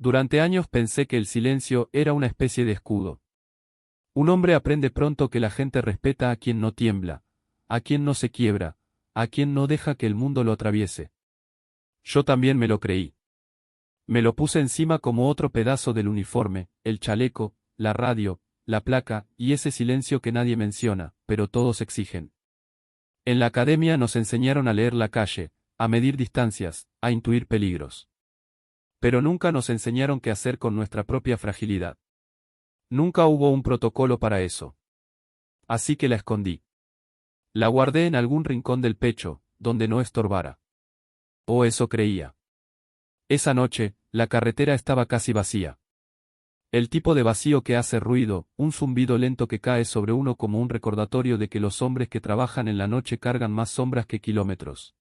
Durante años pensé que el silencio era una especie de escudo. Un hombre aprende pronto que la gente respeta a quien no tiembla, a quien no se quiebra, a quien no deja que el mundo lo atraviese. Yo también me lo creí. Me lo puse encima como otro pedazo del uniforme, el chaleco, la radio, la placa, y ese silencio que nadie menciona, pero todos exigen. En la academia nos enseñaron a leer la calle, a medir distancias, a intuir peligros. Pero nunca nos enseñaron qué hacer con nuestra propia fragilidad. Nunca hubo un protocolo para eso. Así que la escondí. La guardé en algún rincón del pecho, donde no estorbara. O eso creía. Esa noche, la carretera estaba casi vacía. El tipo de vacío que hace ruido, un zumbido lento que cae sobre uno como un recordatorio de que los hombres que trabajan en la noche cargan más sombras que kilómetros.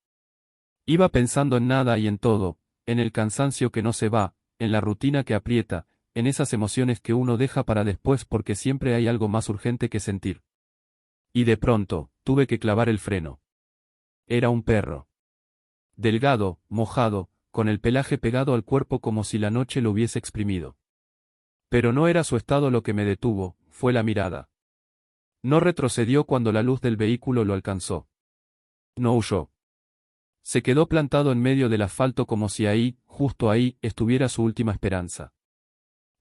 Iba pensando en nada y en todo, en el cansancio que no se va, en la rutina que aprieta, en esas emociones que uno deja para después porque siempre hay algo más urgente que sentir. Y de pronto, tuve que clavar el freno. Era un perro. Delgado, mojado, con el pelaje pegado al cuerpo como si la noche lo hubiese exprimido. Pero no era su estado lo que me detuvo, fue la mirada. No retrocedió cuando la luz del vehículo lo alcanzó. No huyó. Se quedó plantado en medio del asfalto como si ahí, justo ahí, estuviera su última esperanza.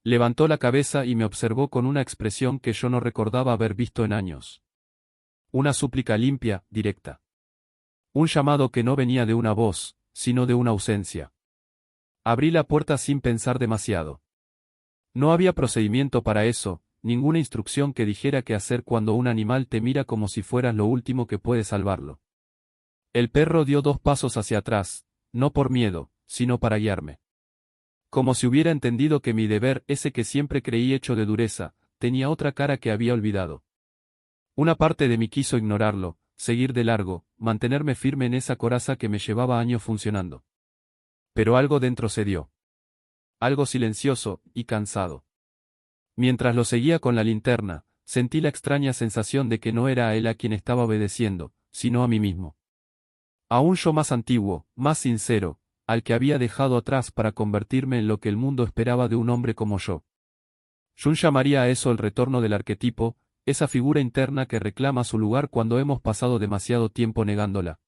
Levantó la cabeza y me observó con una expresión que yo no recordaba haber visto en años. Una súplica limpia, directa. Un llamado que no venía de una voz, sino de una ausencia. Abrí la puerta sin pensar demasiado. No había procedimiento para eso, ninguna instrucción que dijera qué hacer cuando un animal te mira como si fueras lo último que puede salvarlo. El perro dio 2 pasos hacia atrás, no por miedo, sino para guiarme. Como si hubiera entendido que mi deber, ese que siempre creí hecho de dureza, tenía otra cara que había olvidado. Una parte de mí quiso ignorarlo, seguir de largo, mantenerme firme en esa coraza que me llevaba años funcionando. Pero algo dentro cedió. Algo silencioso y cansado. Mientras lo seguía con la linterna, sentí la extraña sensación de que no era a él a quien estaba obedeciendo, sino a mí mismo. A un yo más antiguo, más sincero, al que había dejado atrás para convertirme en lo que el mundo esperaba de un hombre como yo. Jung llamaría a eso el retorno del arquetipo, esa figura interna que reclama su lugar cuando hemos pasado demasiado tiempo negándola.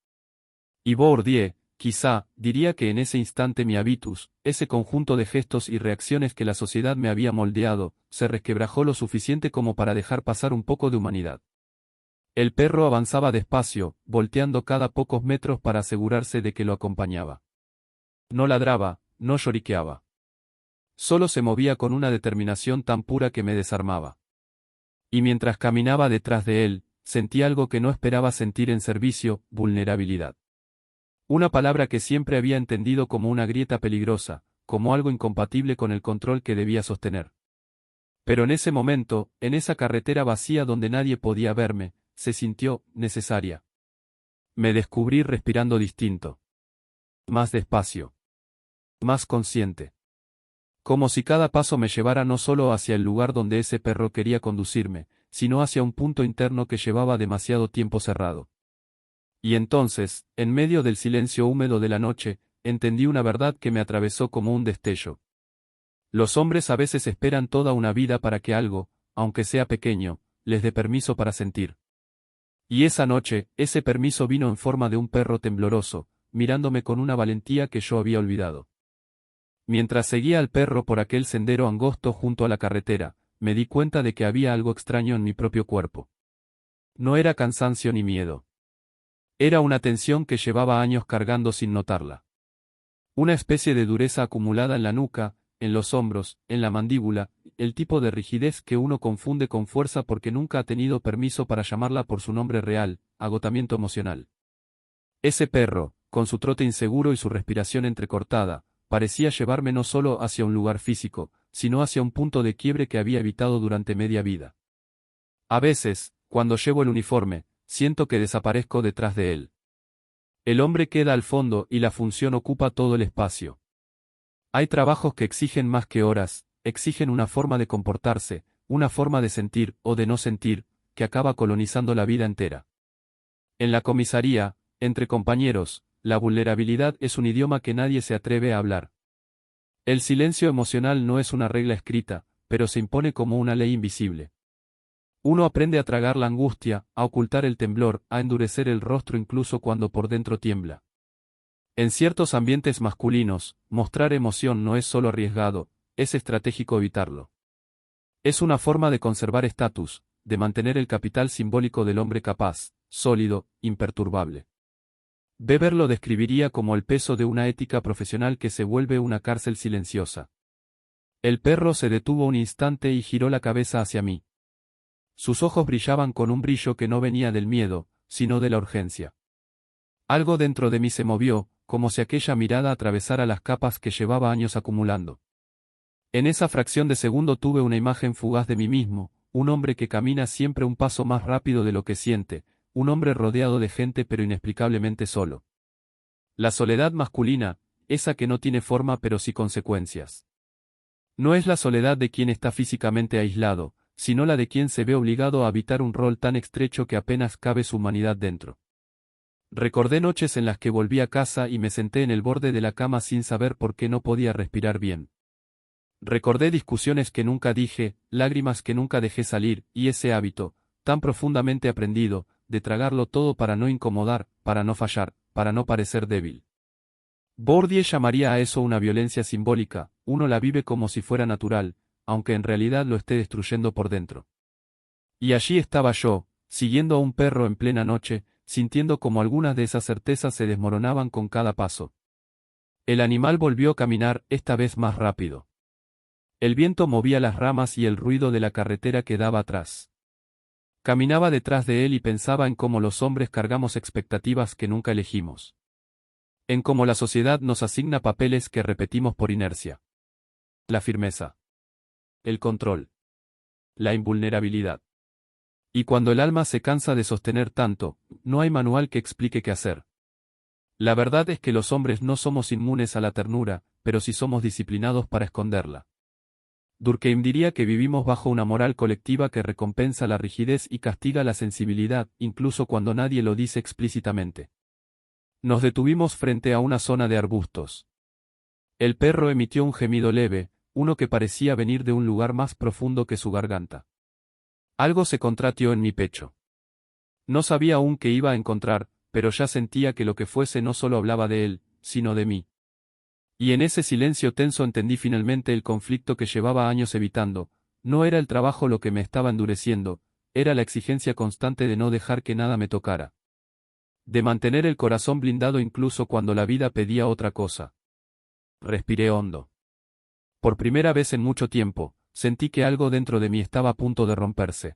Y Bourdieu, quizá, diría que en ese instante mi habitus, ese conjunto de gestos y reacciones que la sociedad me había moldeado, se resquebrajó lo suficiente como para dejar pasar un poco de humanidad. El perro avanzaba despacio, volteando cada pocos metros para asegurarse de que lo acompañaba. No ladraba, no lloriqueaba. Solo se movía con una determinación tan pura que me desarmaba. Y mientras caminaba detrás de él, sentí algo que no esperaba sentir en servicio, vulnerabilidad. Una palabra que siempre había entendido como una grieta peligrosa, como algo incompatible con el control que debía sostener. Pero en ese momento, en esa carretera vacía donde nadie podía verme, se sintió necesaria. Me descubrí respirando distinto. Más despacio. Más consciente. Como si cada paso me llevara no solo hacia el lugar donde ese perro quería conducirme, sino hacia un punto interno que llevaba demasiado tiempo cerrado. Y entonces, en medio del silencio húmedo de la noche, entendí una verdad que me atravesó como un destello. Los hombres a veces esperan toda una vida para que algo, aunque sea pequeño, les dé permiso para sentir. Y esa noche, ese permiso vino en forma de un perro tembloroso, mirándome con una valentía que yo había olvidado. Mientras seguía al perro por aquel sendero angosto junto a la carretera, me di cuenta de que había algo extraño en mi propio cuerpo. No era cansancio ni miedo. Era una tensión que llevaba años cargando sin notarla. Una especie de dureza acumulada en la nuca, en los hombros, en la mandíbula, el tipo de rigidez que uno confunde con fuerza porque nunca ha tenido permiso para llamarla por su nombre real, agotamiento emocional. Ese perro, con su trote inseguro y su respiración entrecortada, parecía llevarme no solo hacia un lugar físico, sino hacia un punto de quiebre que había evitado durante media vida. A veces, cuando llevo el uniforme, siento que desaparezco detrás de él. El hombre queda al fondo y la función ocupa todo el espacio. Hay trabajos que exigen más que horas, exigen una forma de comportarse, una forma de sentir o de no sentir, que acaba colonizando la vida entera. En la comisaría, entre compañeros, la vulnerabilidad es un idioma que nadie se atreve a hablar. El silencio emocional no es una regla escrita, pero se impone como una ley invisible. Uno aprende a tragar la angustia, a ocultar el temblor, a endurecer el rostro incluso cuando por dentro tiembla. En ciertos ambientes masculinos, mostrar emoción no es solo arriesgado, es estratégico evitarlo. Es una forma de conservar estatus, de mantener el capital simbólico del hombre capaz, sólido, imperturbable. Weber lo describiría como el peso de una ética profesional que se vuelve una cárcel silenciosa. El perro se detuvo un instante y giró la cabeza hacia mí. Sus ojos brillaban con un brillo que no venía del miedo, sino de la urgencia. Algo dentro de mí se movió, como si aquella mirada atravesara las capas que llevaba años acumulando. En esa fracción de segundo tuve una imagen fugaz de mí mismo, un hombre que camina siempre un paso más rápido de lo que siente, un hombre rodeado de gente pero inexplicablemente solo. La soledad masculina, esa que no tiene forma pero sí consecuencias. No es la soledad de quien está físicamente aislado, sino la de quien se ve obligado a habitar un rol tan estrecho que apenas cabe su humanidad dentro. Recordé noches en las que volví a casa y me senté en el borde de la cama sin saber por qué no podía respirar bien. Recordé discusiones que nunca dije, lágrimas que nunca dejé salir, y ese hábito, tan profundamente aprendido, de tragarlo todo para no incomodar, para no fallar, para no parecer débil. Bourdieu llamaría a eso una violencia simbólica, uno la vive como si fuera natural, aunque en realidad lo esté destruyendo por dentro. Y allí estaba yo, siguiendo a un perro en plena noche, sintiendo como algunas de esas certezas se desmoronaban con cada paso. El animal volvió a caminar, esta vez más rápido. El viento movía las ramas y el ruido de la carretera quedaba atrás. Caminaba detrás de él y pensaba en cómo los hombres cargamos expectativas que nunca elegimos. En cómo la sociedad nos asigna papeles que repetimos por inercia. La firmeza. El control. La invulnerabilidad. Y cuando el alma se cansa de sostener tanto, no hay manual que explique qué hacer. La verdad es que los hombres no somos inmunes a la ternura, pero sí somos disciplinados para esconderla. Durkheim diría que vivimos bajo una moral colectiva que recompensa la rigidez y castiga la sensibilidad, incluso cuando nadie lo dice explícitamente. Nos detuvimos frente a una zona de arbustos. El perro emitió un gemido leve, uno que parecía venir de un lugar más profundo que su garganta. Algo se contratió en mi pecho. No sabía aún qué iba a encontrar, pero ya sentía que lo que fuese no solo hablaba de él, sino de mí. Y en ese silencio tenso entendí finalmente el conflicto que llevaba años evitando. No era el trabajo lo que me estaba endureciendo, era la exigencia constante de no dejar que nada me tocara. De mantener el corazón blindado incluso cuando la vida pedía otra cosa. Respiré hondo. Por primera vez en mucho tiempo, sentí que algo dentro de mí estaba a punto de romperse.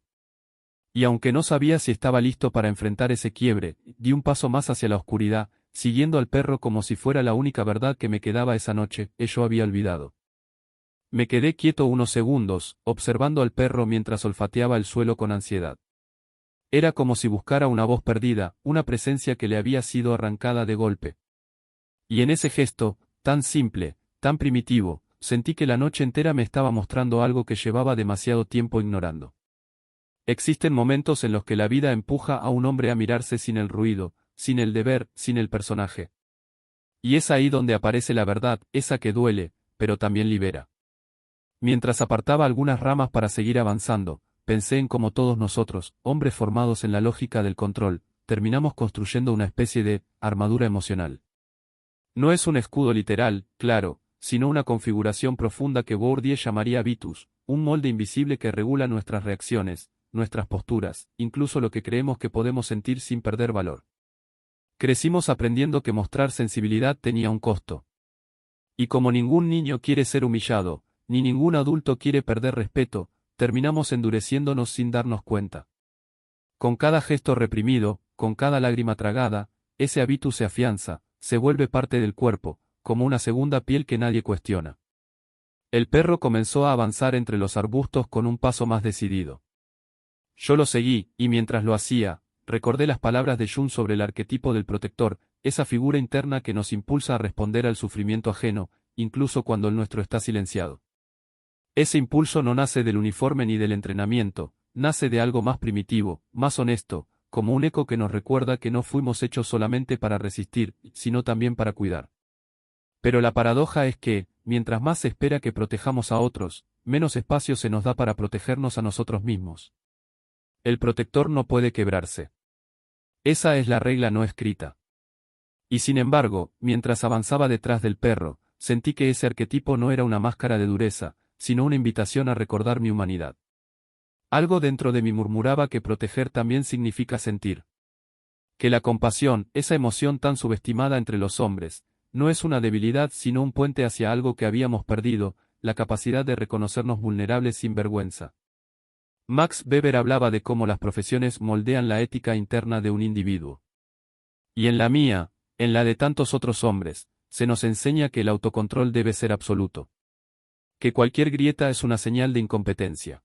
Y aunque no sabía si estaba listo para enfrentar ese quiebre, di un paso más hacia la oscuridad, siguiendo al perro como si fuera la única verdad que me quedaba esa noche, yo había olvidado. Me quedé quieto unos segundos, observando al perro mientras olfateaba el suelo con ansiedad. Era como si buscara una voz perdida, una presencia que le había sido arrancada de golpe. Y en ese gesto, tan simple, tan primitivo, sentí que la noche entera me estaba mostrando algo que llevaba demasiado tiempo ignorando. Existen momentos en los que la vida empuja a un hombre a mirarse sin el ruido, sin el deber, sin el personaje. Y es ahí donde aparece la verdad, esa que duele, pero también libera. Mientras apartaba algunas ramas para seguir avanzando, pensé en cómo todos nosotros, hombres formados en la lógica del control, terminamos construyendo una especie de armadura emocional. No es un escudo literal, claro, sino una configuración profunda que Bourdieu llamaría habitus, un molde invisible que regula nuestras reacciones, nuestras posturas, incluso lo que creemos que podemos sentir sin perder valor. Crecimos aprendiendo que mostrar sensibilidad tenía un costo. Y como ningún niño quiere ser humillado, ni ningún adulto quiere perder respeto, terminamos endureciéndonos sin darnos cuenta. Con cada gesto reprimido, con cada lágrima tragada, ese habitus se afianza, se vuelve parte del cuerpo, como una segunda piel que nadie cuestiona. El perro comenzó a avanzar entre los arbustos con un paso más decidido. Yo lo seguí, y mientras lo hacía, recordé las palabras de Jung sobre el arquetipo del protector, esa figura interna que nos impulsa a responder al sufrimiento ajeno, incluso cuando el nuestro está silenciado. Ese impulso no nace del uniforme ni del entrenamiento, nace de algo más primitivo, más honesto, como un eco que nos recuerda que no fuimos hechos solamente para resistir, sino también para cuidar. Pero la paradoja es que, mientras más se espera que protejamos a otros, menos espacio se nos da para protegernos a nosotros mismos. El protector no puede quebrarse. Esa es la regla no escrita. Y sin embargo, mientras avanzaba detrás del perro, sentí que ese arquetipo no era una máscara de dureza, sino una invitación a recordar mi humanidad. Algo dentro de mí murmuraba que proteger también significa sentir. Que la compasión, esa emoción tan subestimada entre los hombres, no es una debilidad sino un puente hacia algo que habíamos perdido, la capacidad de reconocernos vulnerables sin vergüenza. Max Weber hablaba de cómo las profesiones moldean la ética interna de un individuo. Y en la mía, en la de tantos otros hombres, se nos enseña que el autocontrol debe ser absoluto. Que cualquier grieta es una señal de incompetencia.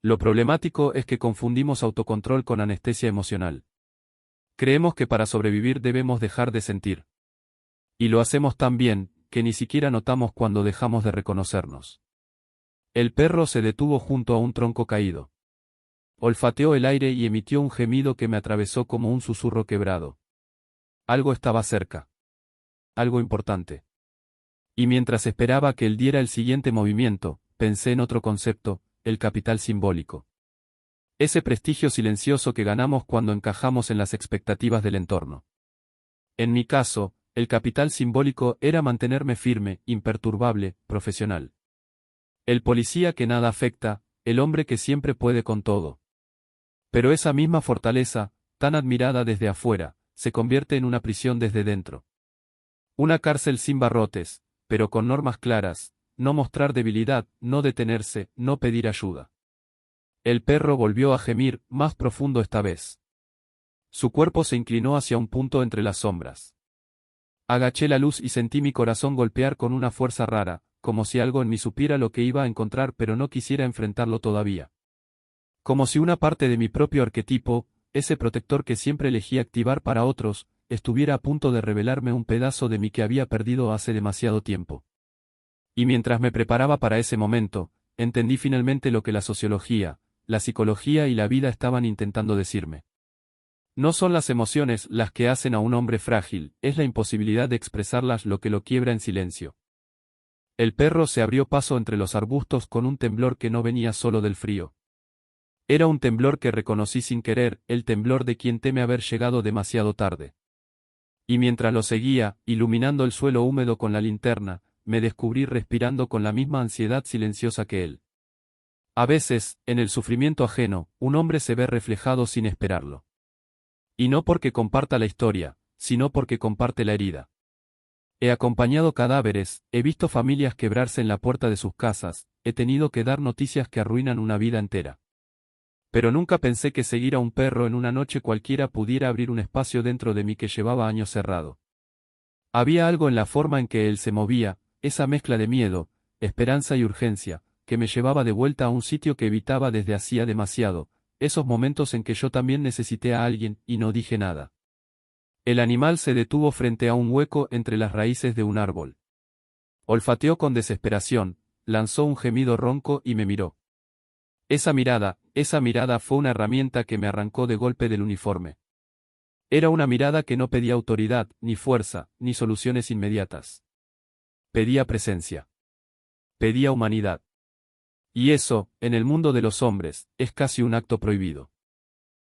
Lo problemático es que confundimos autocontrol con anestesia emocional. Creemos que para sobrevivir debemos dejar de sentir. Y lo hacemos tan bien, que ni siquiera notamos cuando dejamos de reconocernos. El perro se detuvo junto a un tronco caído. Olfateó el aire y emitió un gemido que me atravesó como un susurro quebrado. Algo estaba cerca. Algo importante. Y mientras esperaba que él diera el siguiente movimiento, pensé en otro concepto, el capital simbólico. Ese prestigio silencioso que ganamos cuando encajamos en las expectativas del entorno. En mi caso, el capital simbólico era mantenerme firme, imperturbable, profesional. El policía que nada afecta, el hombre que siempre puede con todo. Pero esa misma fortaleza, tan admirada desde afuera, se convierte en una prisión desde dentro. Una cárcel sin barrotes, pero con normas claras, no mostrar debilidad, no detenerse, no pedir ayuda. El perro volvió a gemir, más profundo esta vez. Su cuerpo se inclinó hacia un punto entre las sombras. Agaché la luz y sentí mi corazón golpear con una fuerza rara, como si algo en mí supiera lo que iba a encontrar pero no quisiera enfrentarlo todavía. Como si una parte de mi propio arquetipo, ese protector que siempre elegí activar para otros, estuviera a punto de revelarme un pedazo de mí que había perdido hace demasiado tiempo. Y mientras me preparaba para ese momento, entendí finalmente lo que la sociología, la psicología y la vida estaban intentando decirme. No son las emociones las que hacen a un hombre frágil, es la imposibilidad de expresarlas lo que lo quiebra en silencio. El perro se abrió paso entre los arbustos con un temblor que no venía solo del frío. Era un temblor que reconocí sin querer, el temblor de quien teme haber llegado demasiado tarde. Y mientras lo seguía, iluminando el suelo húmedo con la linterna, me descubrí respirando con la misma ansiedad silenciosa que él. A veces, en el sufrimiento ajeno, un hombre se ve reflejado sin esperarlo. Y no porque comparta la historia, sino porque comparte la herida. He acompañado cadáveres, he visto familias quebrarse en la puerta de sus casas, he tenido que dar noticias que arruinan una vida entera. Pero nunca pensé que seguir a un perro en una noche cualquiera pudiera abrir un espacio dentro de mí que llevaba años cerrado. Había algo en la forma en que él se movía, esa mezcla de miedo, esperanza y urgencia, que me llevaba de vuelta a un sitio que evitaba desde hacía demasiado, esos momentos en que yo también necesité a alguien, y no dije nada. El animal se detuvo frente a un hueco entre las raíces de un árbol. Olfateó con desesperación, lanzó un gemido ronco y me miró. Esa mirada fue una herramienta que me arrancó de golpe del uniforme. Era una mirada que no pedía autoridad, ni fuerza, ni soluciones inmediatas. Pedía presencia. Pedía humanidad. Y eso, en el mundo de los hombres, es casi un acto prohibido.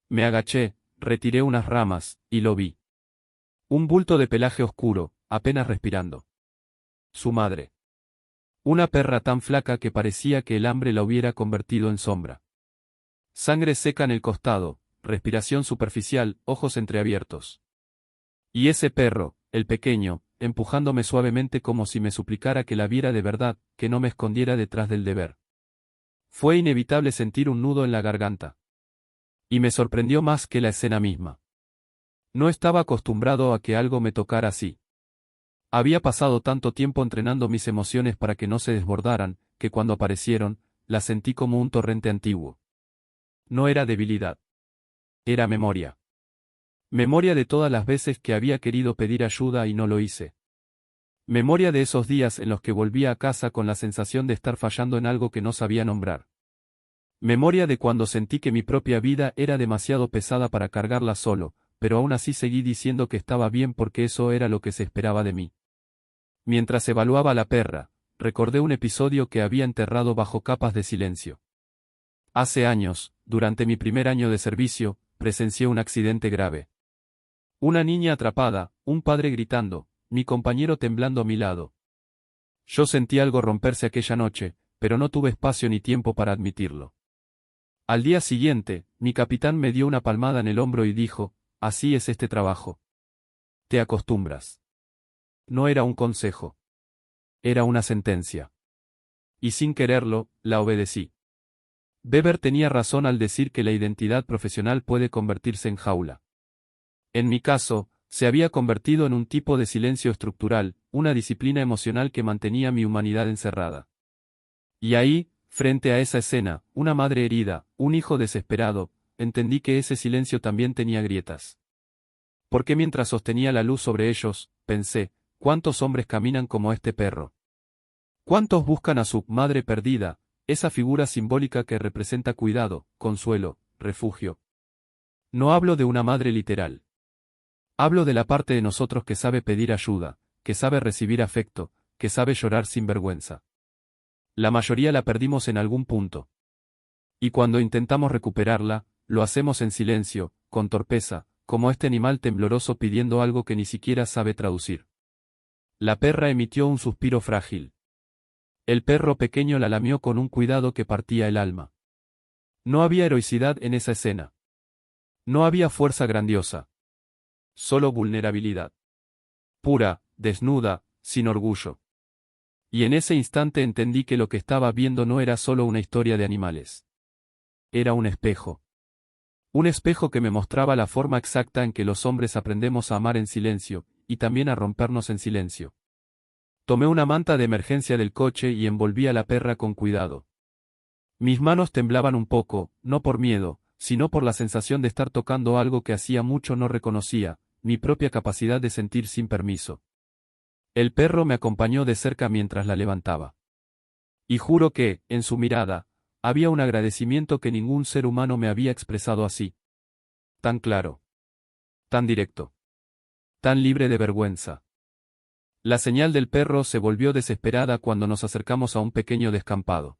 Me agaché, retiré unas ramas, y lo vi. Un bulto de pelaje oscuro, apenas respirando. Su madre. Una perra tan flaca que parecía que el hambre la hubiera convertido en sombra. Sangre seca en el costado, respiración superficial, ojos entreabiertos. Y ese perro, el pequeño, empujándome suavemente como si me suplicara que la viera de verdad, que no me escondiera detrás del deber. Fue inevitable sentir un nudo en la garganta. Y me sorprendió más que la escena misma. No estaba acostumbrado a que algo me tocara así. Había pasado tanto tiempo entrenando mis emociones para que no se desbordaran, que cuando aparecieron, las sentí como un torrente antiguo. No era debilidad. Era memoria. Memoria de todas las veces que había querido pedir ayuda y no lo hice. Memoria de esos días en los que volvía a casa con la sensación de estar fallando en algo que no sabía nombrar. Memoria de cuando sentí que mi propia vida era demasiado pesada para cargarla solo, pero aún así seguí diciendo que estaba bien porque eso era lo que se esperaba de mí. Mientras evaluaba a la perra, recordé un episodio que había enterrado bajo capas de silencio. Hace años, durante mi primer año de servicio, presencié un accidente grave. Una niña atrapada, un padre gritando, mi compañero temblando a mi lado. Yo sentí algo romperse aquella noche, pero no tuve espacio ni tiempo para admitirlo. Al día siguiente, mi capitán me dio una palmada en el hombro y dijo, así es este trabajo. Te acostumbras. No era un consejo. Era una sentencia. Y sin quererlo, la obedecí. Weber tenía razón al decir que la identidad profesional puede convertirse en jaula. En mi caso, se había convertido en un tipo de silencio estructural, una disciplina emocional que mantenía mi humanidad encerrada. Y ahí, frente a esa escena, una madre herida, un hijo desesperado, entendí que ese silencio también tenía grietas. Porque mientras sostenía la luz sobre ellos, pensé, ¿cuántos hombres caminan como este perro? ¿Cuántos buscan a su madre perdida, esa figura simbólica que representa cuidado, consuelo, refugio? No hablo de una madre literal. Hablo de la parte de nosotros que sabe pedir ayuda, que sabe recibir afecto, que sabe llorar sin vergüenza. La mayoría la perdimos en algún punto. Y cuando intentamos recuperarla, lo hacemos en silencio, con torpeza, como este animal tembloroso pidiendo algo que ni siquiera sabe traducir. La perra emitió un suspiro frágil. El perro pequeño la lamió con un cuidado que partía el alma. No había heroicidad en esa escena. No había fuerza grandiosa. Solo vulnerabilidad. Pura, desnuda, sin orgullo. Y en ese instante entendí que lo que estaba viendo no era solo una historia de animales. Era un espejo. Un espejo que me mostraba la forma exacta en que los hombres aprendemos a amar en silencio, y también a rompernos en silencio. Tomé una manta de emergencia del coche y envolví a la perra con cuidado. Mis manos temblaban un poco, no por miedo, sino por la sensación de estar tocando algo que hacía mucho no reconocía, mi propia capacidad de sentir sin permiso. El perro me acompañó de cerca mientras la levantaba. Y juro que, en su mirada, había un agradecimiento que ningún ser humano me había expresado así. Tan claro. Tan directo. Tan libre de vergüenza. La señal del perro se volvió desesperada cuando nos acercamos a un pequeño descampado.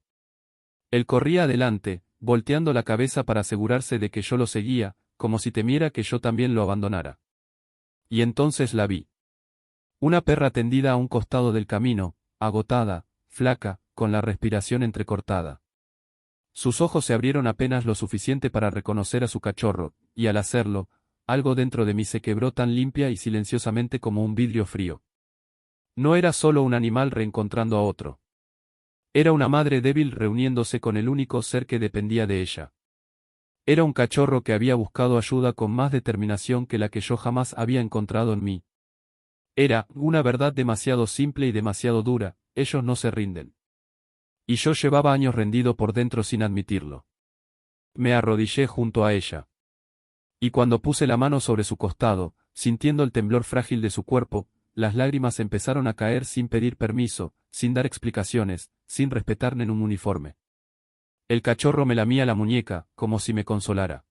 Él corría adelante, volteando la cabeza para asegurarse de que yo lo seguía, como si temiera que yo también lo abandonara. Y entonces la vi. Una perra tendida a un costado del camino, agotada, flaca, con la respiración entrecortada. Sus ojos se abrieron apenas lo suficiente para reconocer a su cachorro, y al hacerlo, algo dentro de mí se quebró tan limpia y silenciosamente como un vidrio frío. No era solo un animal reencontrando a otro. Era una madre débil reuniéndose con el único ser que dependía de ella. Era un cachorro que había buscado ayuda con más determinación que la que yo jamás había encontrado en mí. Era una verdad demasiado simple y demasiado dura, ellos no se rinden. Y yo llevaba años rendido por dentro sin admitirlo. Me arrodillé junto a ella. Y cuando puse la mano sobre su costado, sintiendo el temblor frágil de su cuerpo, las lágrimas empezaron a caer sin pedir permiso, sin dar explicaciones, sin respetar en un uniforme. El cachorro me lamía la muñeca, como si me consolara.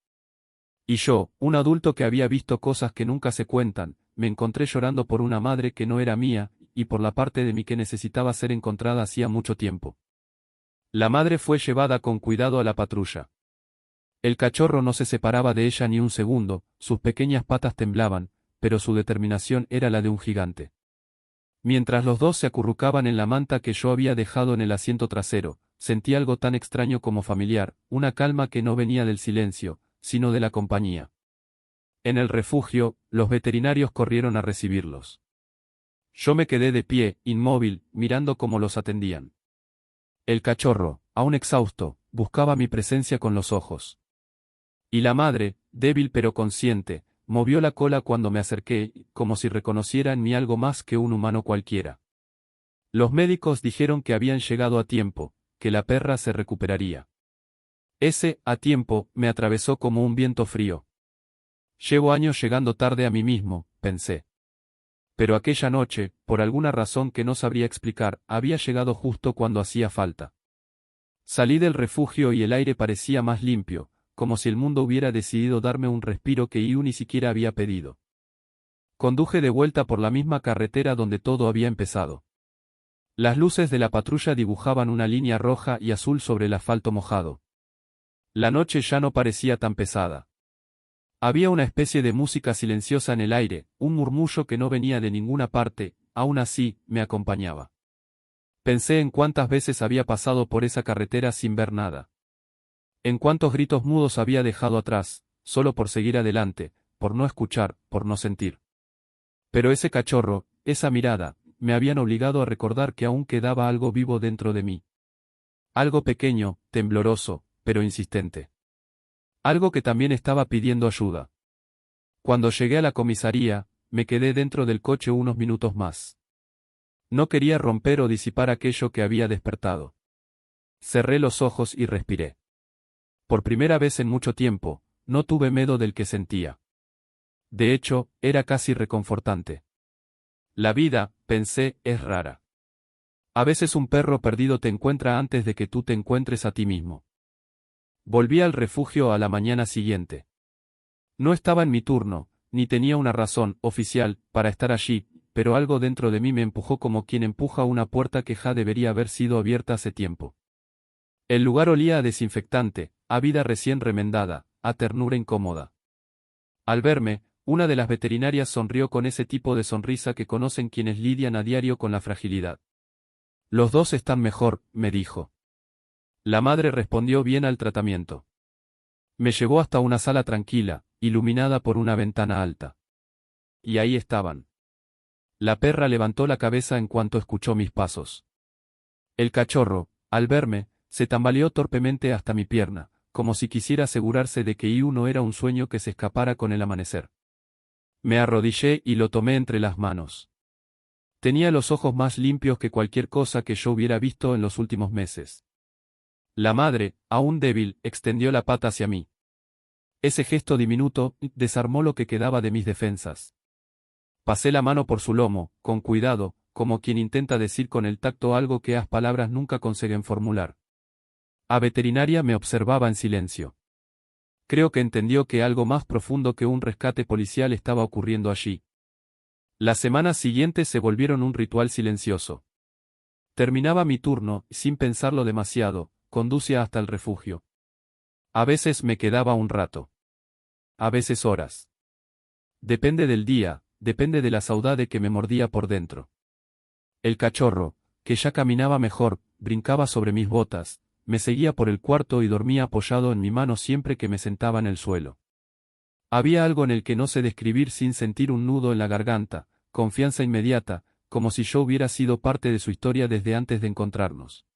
Y yo, un adulto que había visto cosas que nunca se cuentan, me encontré llorando por una madre que no era mía, y por la parte de mí que necesitaba ser encontrada hacía mucho tiempo. La madre fue llevada con cuidado a la patrulla. El cachorro no se separaba de ella ni un segundo, sus pequeñas patas temblaban, pero su determinación era la de un gigante. Mientras los dos se acurrucaban en la manta que yo había dejado en el asiento trasero, sentí algo tan extraño como familiar, una calma que no venía del silencio, sino de la compañía. En el refugio, los veterinarios corrieron a recibirlos. Yo me quedé de pie, inmóvil, mirando cómo los atendían. El cachorro, aún exhausto, buscaba mi presencia con los ojos. Y la madre, débil pero consciente, movió la cola cuando me acerqué, como si reconociera en mí algo más que un humano cualquiera. Los médicos dijeron que habían llegado a tiempo, que la perra se recuperaría. Ese, a tiempo, me atravesó como un viento frío. Llevo años llegando tarde a mí mismo, pensé. Pero aquella noche, por alguna razón que no sabría explicar, había llegado justo cuando hacía falta. Salí del refugio y el aire parecía más limpio, como si el mundo hubiera decidido darme un respiro que yo ni siquiera había pedido. Conduje de vuelta por la misma carretera donde todo había empezado. Las luces de la patrulla dibujaban una línea roja y azul sobre el asfalto mojado. La noche ya no parecía tan pesada. Había una especie de música silenciosa en el aire, un murmullo que no venía de ninguna parte, aún así, me acompañaba. Pensé en cuántas veces había pasado por esa carretera sin ver nada. En cuántos gritos mudos había dejado atrás, solo por seguir adelante, por no escuchar, por no sentir. Pero ese cachorro, esa mirada, me habían obligado a recordar que aún quedaba algo vivo dentro de mí. Algo pequeño, tembloroso, pero insistente. Algo que también estaba pidiendo ayuda. Cuando llegué a la comisaría, me quedé dentro del coche unos minutos más. No quería romper o disipar aquello que había despertado. Cerré los ojos y respiré. Por primera vez en mucho tiempo, no tuve miedo del que sentía. De hecho, era casi reconfortante. La vida, pensé, es rara. A veces un perro perdido te encuentra antes de que tú te encuentres a ti mismo. Volví al refugio a la mañana siguiente. No estaba en mi turno, ni tenía una razón oficial para estar allí, pero algo dentro de mí me empujó como quien empuja una puerta que ya debería haber sido abierta hace tiempo. El lugar olía a desinfectante, a vida recién remendada, a ternura incómoda. Al verme, una de las veterinarias sonrió con ese tipo de sonrisa que conocen quienes lidian a diario con la fragilidad. Los dos están mejor, me dijo. La madre respondió bien al tratamiento. Me llevó hasta una sala tranquila, iluminada por una ventana alta. Y ahí estaban. La perra levantó la cabeza en cuanto escuchó mis pasos. El cachorro, al verme, se tambaleó torpemente hasta mi pierna, como si quisiera asegurarse de que Iu no era un sueño que se escapara con el amanecer. Me arrodillé y lo tomé entre las manos. Tenía los ojos más limpios que cualquier cosa que yo hubiera visto en los últimos meses. La madre, aún débil, extendió la pata hacia mí. Ese gesto diminuto desarmó lo que quedaba de mis defensas. Pasé la mano por su lomo, con cuidado, como quien intenta decir con el tacto algo que las palabras nunca consiguen formular. A veterinaria me observaba en silencio. Creo que entendió que algo más profundo que un rescate policial estaba ocurriendo allí. Las semanas siguientes se volvieron un ritual silencioso. Terminaba mi turno, sin pensarlo demasiado, conducía hasta el refugio. A veces me quedaba un rato. A veces horas. Depende del día, depende de la saudade que me mordía por dentro. El cachorro, que ya caminaba mejor, brincaba sobre mis botas, me seguía por el cuarto y dormía apoyado en mi mano siempre que me sentaba en el suelo. Había algo en el que no sé describir sin sentir un nudo en la garganta, confianza inmediata, como si yo hubiera sido parte de su historia desde antes de encontrarnos.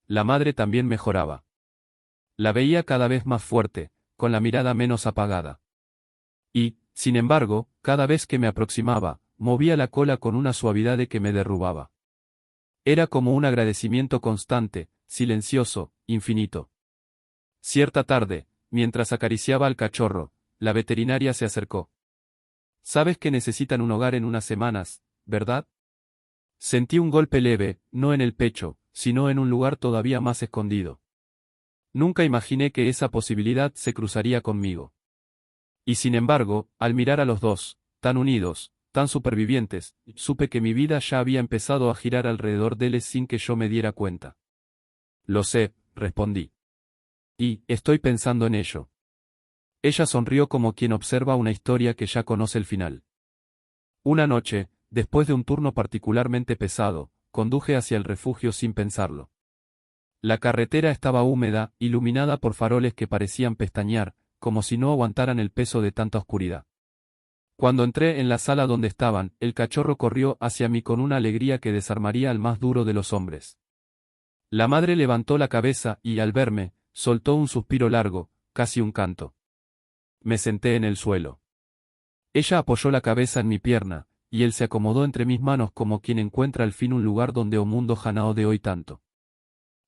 La madre también mejoraba. La veía cada vez más fuerte, con la mirada menos apagada. Y, sin embargo, cada vez que me aproximaba, movía la cola con una suavidad que me derrubaba. Era como un agradecimiento constante, silencioso, infinito. Cierta tarde, mientras acariciaba al cachorro, la veterinaria se acercó. Sabes que necesitan un hogar en unas semanas, ¿verdad? Sentí un golpe leve, no en el pecho, sino en un lugar todavía más escondido. Nunca imaginé que esa posibilidad se cruzaría conmigo. Y sin embargo, al mirar a los dos, tan unidos, tan supervivientes, supe que mi vida ya había empezado a girar alrededor de él sin que yo me diera cuenta. Lo sé, respondí. Y, estoy pensando en ello. Ella sonrió como quien observa una historia que ya conoce el final. Una noche, después de un turno particularmente pesado, conduje hacia el refugio sin pensarlo. La carretera estaba húmeda, iluminada por faroles que parecían pestañear, como si no aguantaran el peso de tanta oscuridad. Cuando entré en la sala donde estaban, el cachorro corrió hacia mí con una alegría que desarmaría al más duro de los hombres. La madre levantó la cabeza y, al verme, soltó un suspiro largo, casi un canto. Me senté en el suelo. Ella apoyó la cabeza en mi pierna, y él se acomodó entre mis manos como quien encuentra al fin un lugar donde o mundo janao de hoy tanto.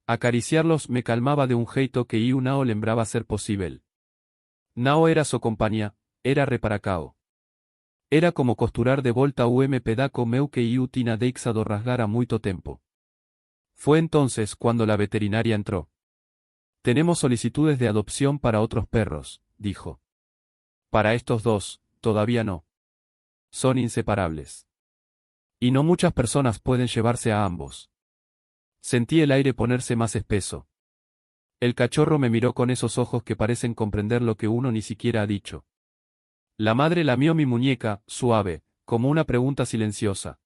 Acariciarlos me calmaba de un jeito que Iu Nao lembraba ser posible. Nao era su compañía, era reparacao. Era como costurar de volta pedaco meu que Iu tina deixado rasgar a muito tempo. Fue entonces cuando la veterinaria entró. Tenemos solicitudes de adopción para otros perros, dijo. Para estos dos, todavía no. Son inseparables. Y no muchas personas pueden llevarse a ambos. Sentí el aire ponerse más espeso. El cachorro me miró con esos ojos que parecen comprender lo que uno ni siquiera ha dicho. La madre lamió mi muñeca, suave, como una pregunta silenciosa.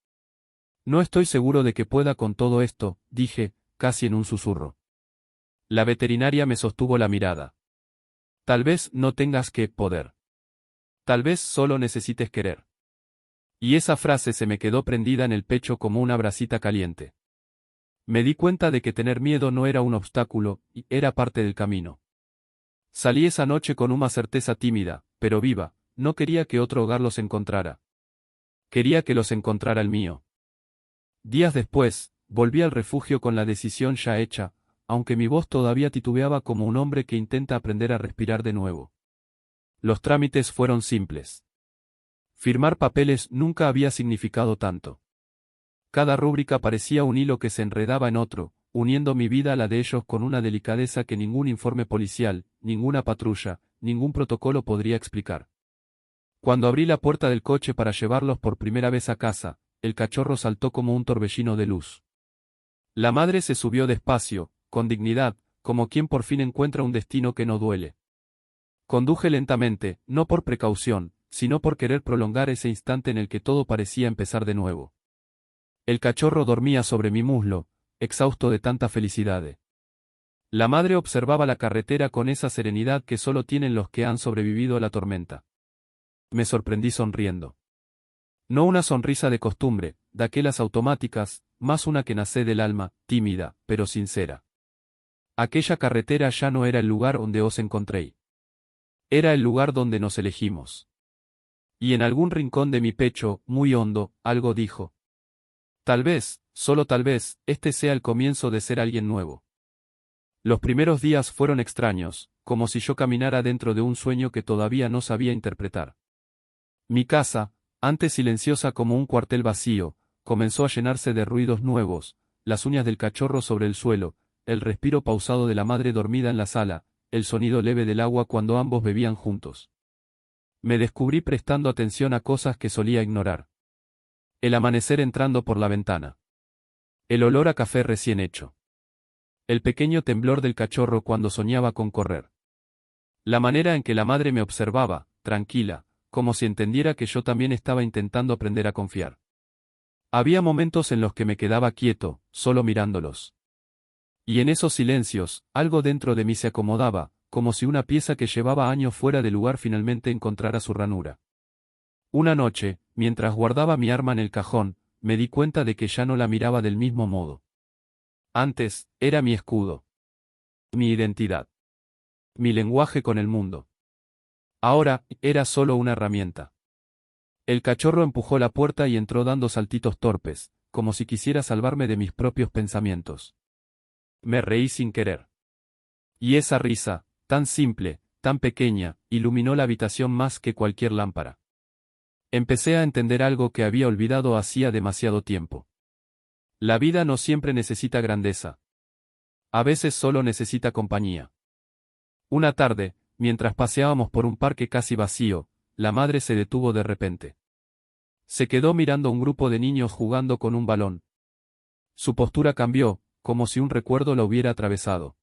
No estoy seguro de que pueda con todo esto, dije, casi en un susurro. La veterinaria me sostuvo la mirada. Tal vez no tengas que poder. Tal vez solo necesites querer. Y esa frase se me quedó prendida en el pecho como una brasita caliente. Me di cuenta de que tener miedo no era un obstáculo, y era parte del camino. Salí esa noche con una certeza tímida, pero viva, no quería que otro hogar los encontrara. Quería que los encontrara el mío. Días después, volví al refugio con la decisión ya hecha, aunque mi voz todavía titubeaba como un hombre que intenta aprender a respirar de nuevo. Los trámites fueron simples. Firmar papeles nunca había significado tanto. Cada rúbrica parecía un hilo que se enredaba en otro, uniendo mi vida a la de ellos con una delicadeza que ningún informe policial, ninguna patrulla, ningún protocolo podría explicar. Cuando abrí la puerta del coche para llevarlos por primera vez a casa, el cachorro saltó como un torbellino de luz. La madre se subió despacio, con dignidad, como quien por fin encuentra un destino que no duele. Conduje lentamente, no por precaución, sino por querer prolongar ese instante en el que todo parecía empezar de nuevo. El cachorro dormía sobre mi muslo, exhausto de tanta felicidad. La madre observaba la carretera con esa serenidad que solo tienen los que han sobrevivido a la tormenta. Me sorprendí sonriendo. No una sonrisa de costumbre, de aquellas automáticas, más una que nace del alma, tímida, pero sincera. Aquella carretera ya no era el lugar donde os encontré. Era el lugar donde nos elegimos. Y en algún rincón de mi pecho, muy hondo, algo dijo. Tal vez, solo tal vez, este sea el comienzo de ser alguien nuevo. Los primeros días fueron extraños, como si yo caminara dentro de un sueño que todavía no sabía interpretar. Mi casa, antes silenciosa como un cuartel vacío, comenzó a llenarse de ruidos nuevos, las uñas del cachorro sobre el suelo, el respiro pausado de la madre dormida en la sala, el sonido leve del agua cuando ambos bebían juntos. Me descubrí prestando atención a cosas que solía ignorar. El amanecer entrando por la ventana. El olor a café recién hecho. El pequeño temblor del cachorro cuando soñaba con correr. La manera en que la madre me observaba, tranquila, como si entendiera que yo también estaba intentando aprender a confiar. Había momentos en los que me quedaba quieto, solo mirándolos. Y en esos silencios, algo dentro de mí se acomodaba, como si una pieza que llevaba años fuera de lugar finalmente encontrara su ranura. Una noche, mientras guardaba mi arma en el cajón, me di cuenta de que ya no la miraba del mismo modo. Antes, era mi escudo. Mi identidad. Mi lenguaje con el mundo. Ahora, era solo una herramienta. El cachorro empujó la puerta y entró dando saltitos torpes, como si quisiera salvarme de mis propios pensamientos. Me reí sin querer. Y esa risa, tan simple, tan pequeña, iluminó la habitación más que cualquier lámpara. Empecé a entender algo que había olvidado hacía demasiado tiempo. La vida no siempre necesita grandeza. A veces solo necesita compañía. Una tarde, mientras paseábamos por un parque casi vacío, la madre se detuvo de repente. Se quedó mirando a un grupo de niños jugando con un balón. Su postura cambió, como si un recuerdo la hubiera atravesado.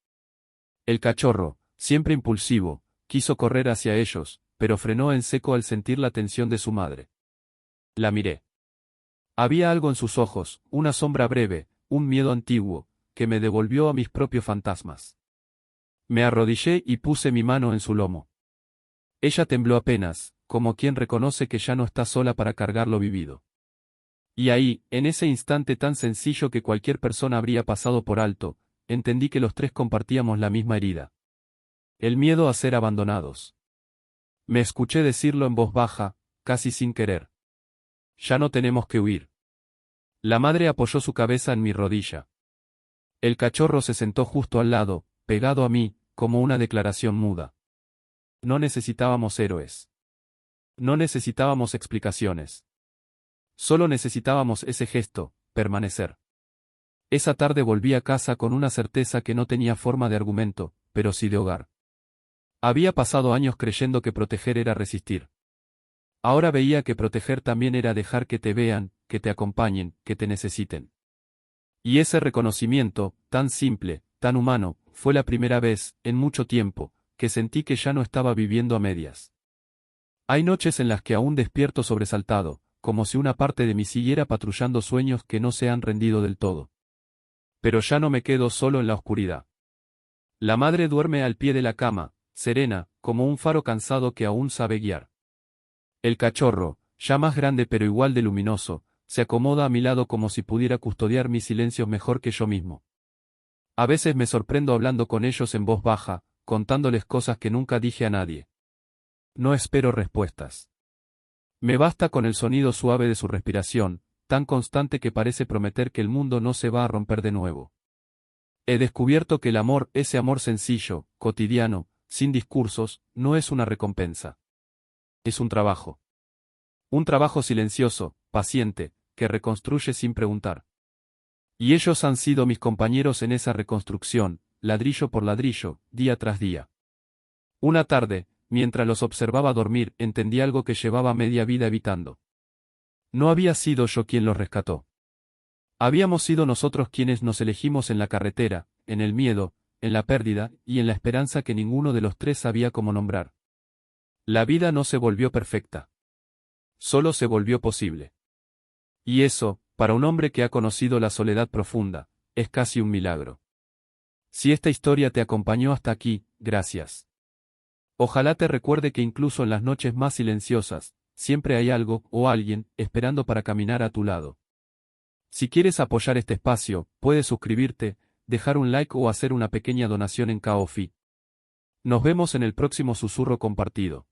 El cachorro, siempre impulsivo, quiso correr hacia ellos, pero frenó en seco al sentir la tensión de su madre. La miré. Había algo en sus ojos, una sombra breve, un miedo antiguo, que me devolvió a mis propios fantasmas. Me arrodillé y puse mi mano en su lomo. Ella tembló apenas, como quien reconoce que ya no está sola para cargar lo vivido. Y ahí, en ese instante tan sencillo que cualquier persona habría pasado por alto, entendí que los tres compartíamos la misma herida. El miedo a ser abandonados. Me escuché decirlo en voz baja, casi sin querer. Ya no tenemos que huir. La madre apoyó su cabeza en mi rodilla. El cachorro se sentó justo al lado, pegado a mí, como una declaración muda. No necesitábamos héroes. No necesitábamos explicaciones. Solo necesitábamos ese gesto, permanecer. Esa tarde volví a casa con una certeza que no tenía forma de argumento, pero sí de hogar. Había pasado años creyendo que proteger era resistir. Ahora veía que proteger también era dejar que te vean, que te acompañen, que te necesiten. Y ese reconocimiento, tan simple, tan humano, fue la primera vez, en mucho tiempo, que sentí que ya no estaba viviendo a medias. Hay noches en las que aún despierto sobresaltado, como si una parte de mí siguiera patrullando sueños que no se han rendido del todo. Pero ya no me quedo solo en la oscuridad. La madre duerme al pie de la cama, serena, como un faro cansado que aún sabe guiar. El cachorro, ya más grande pero igual de luminoso, se acomoda a mi lado como si pudiera custodiar mis silencios mejor que yo mismo. A veces me sorprendo hablando con ellos en voz baja, contándoles cosas que nunca dije a nadie. No espero respuestas. Me basta con el sonido suave de su respiración, tan constante que parece prometer que el mundo no se va a romper de nuevo. He descubierto que el amor, ese amor sencillo, cotidiano, sin discursos, no es una recompensa. Es un trabajo. Un trabajo silencioso, paciente, que reconstruye sin preguntar. Y ellos han sido mis compañeros en esa reconstrucción, ladrillo por ladrillo, día tras día. Una tarde, mientras los observaba dormir, entendí algo que llevaba media vida evitando. No había sido yo quien los rescató. Habíamos sido nosotros quienes nos elegimos en la carretera, en el miedo, en la pérdida, y en la esperanza que ninguno de los tres sabía cómo nombrar. La vida no se volvió perfecta. Solo se volvió posible. Y eso, para un hombre que ha conocido la soledad profunda, es casi un milagro. Si esta historia te acompañó hasta aquí, gracias. Ojalá te recuerde que incluso en las noches más silenciosas, siempre hay algo, o alguien, esperando para caminar a tu lado. Si quieres apoyar este espacio, puedes suscribirte, dejar un like o hacer una pequeña donación en Ko-fi. Nos vemos en el próximo susurro compartido.